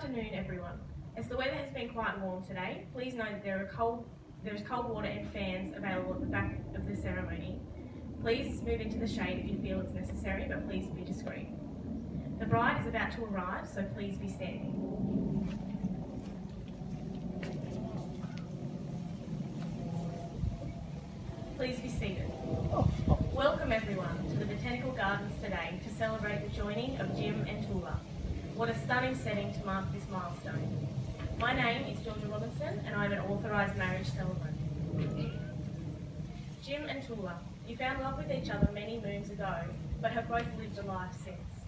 afternoon, everyone. As the weather has been quite warm today, please know that there is cold water and fans available at the back of the ceremony. Please move into the shade if you feel it's necessary, but please be discreet. The bride is about to arrive, so please be standing. Please be seated. Welcome everyone to the Botanical Gardens today to celebrate the joining of Jim and Toula. What a stunning setting to mark this milestone. My name is Georgia Robinson and I'm an authorised marriage celebrant. Jim and Toula, you found love with each other many moons ago, but have both lived a life since.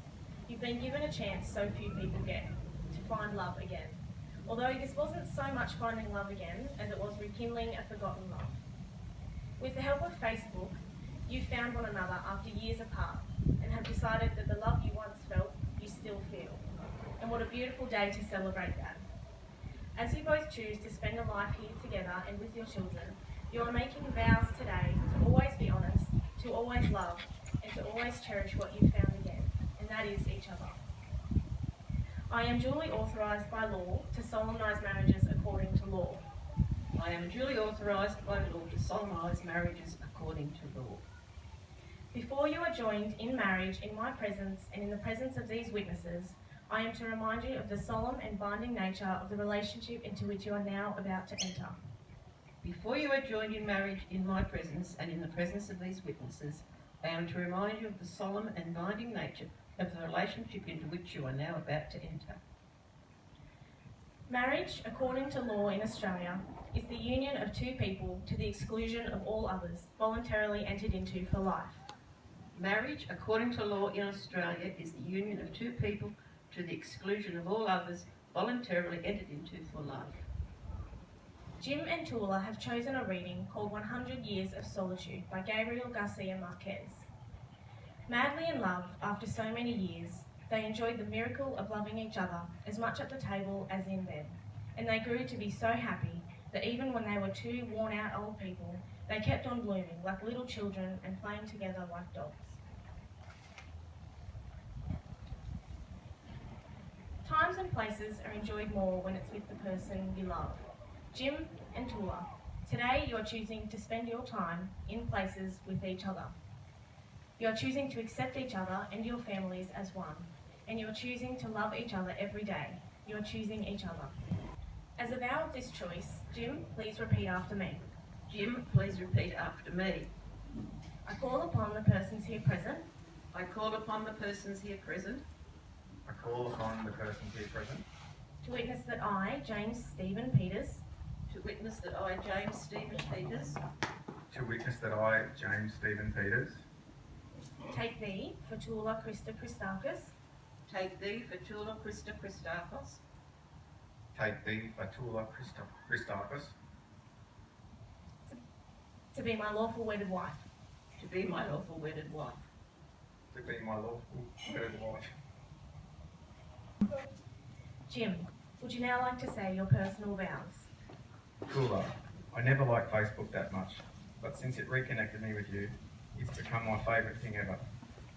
You've been given a chance so few people get, to find love again. Although this wasn't so much finding love again as it was rekindling a forgotten love. With the help of Facebook, you found one another after years apart and have decided that the love you once felt, you still feel. And what a beautiful day to celebrate that. As you both choose to spend a life here together and with your children, you are making vows today to always be honest, to always love, and to always cherish what you found again, and that is each other. I am duly authorised by law to solemnise marriages according to law. I am duly authorised by law to solemnise marriages according to law. Before you are joined in marriage in my presence and in the presence of these witnesses, I am to remind you of the solemn and binding nature of the relationship into which you are now about to enter. Before you are joined in marriage in my presence and in the presence of these witnesses, I am to remind you of the solemn and binding nature of the relationship into which you are now about to enter. Marriage, according to law in Australia, is the union of two people to the exclusion of all others, voluntarily entered into for life. Marriage, according to law in Australia, is the union of two people to the exclusion of all others, voluntarily entered into for life. Jim and Toula have chosen a reading called 100 Years of Solitude by Gabriel Garcia Marquez. Madly in love, after so many years, they enjoyed the miracle of loving each other as much at the table as in bed, and they grew to be so happy that even when they were two worn-out old people, they kept on blooming like little children and playing together like dogs. Times and places are enjoyed more when it's with the person you love. Jim and Toula, today you are choosing to spend your time in places with each other. You are choosing to accept each other and your families as one, and you are choosing to love each other every day. You are choosing each other. As a vow of this choice, Jim, please repeat after me. Jim, please repeat after me. I call upon the persons here present. I call upon the persons here present. I call upon the persons here present. To witness that I, James Stephen Peters. To witness that I, James Stephen Peters. To witness that I, James Stephen Peters. Take thee, for Toula Christa Christakis. Take thee, for Toula Christa Christakis. Take thee, Fatula Christakis. To be my lawful wedded wife. To be my lawful wedded wife. To be my lawful wedded wife. Jim, would you now like to say your personal vows? Toula, I never liked Facebook that much, but since it reconnected me with you, it's become my favourite thing ever.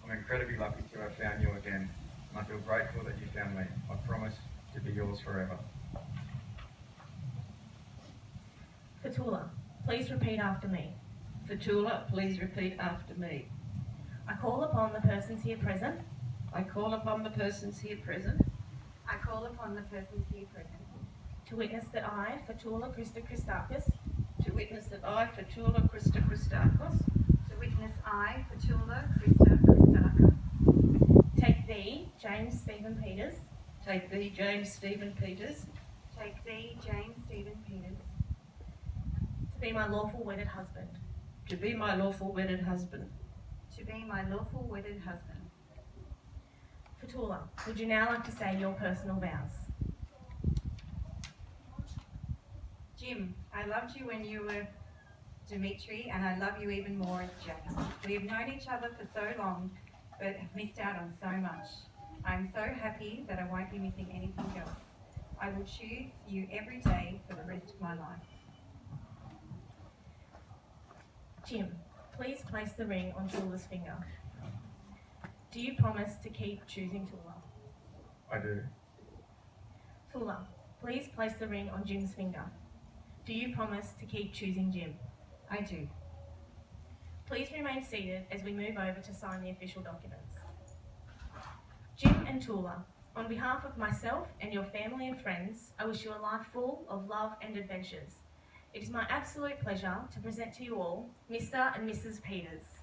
I'm incredibly lucky to have found you again, and I feel grateful that you found me. I promise to be yours forever. For Toula, please repeat after me. For Toula, please repeat after me. I call upon the persons here present. I call upon the persons here present. I call upon the persons here present. To witness that I, for Toula Christa Christakis. To witness that I, for Toula Christa Christakis. To witness I, Fatula Christa Christakis. Take thee, James Stephen Peters. Take thee, James Stephen Peters. Take thee, James Stephen Peters. To be my lawful wedded husband. To be my lawful wedded husband. To be my lawful wedded husband. For Toula, would you now like to say your personal vows? Jim, I loved you when you were Dimitri, and I love you even more as Jackie. We have known each other for so long, but have missed out on so much. I'm so happy that I won't be missing anything else. I will choose you every day for the rest of my life. Jim, please place the ring on Toula's finger. Do you promise to keep choosing Toula? I do. Toula, please place the ring on Jim's finger. Do you promise to keep choosing Jim? I do. Please remain seated as we move over to sign the official documents. Jim and Toula, on behalf of myself and your family and friends, I wish you a life full of love and adventures. It is my absolute pleasure to present to you all Mr. and Mrs. Peters.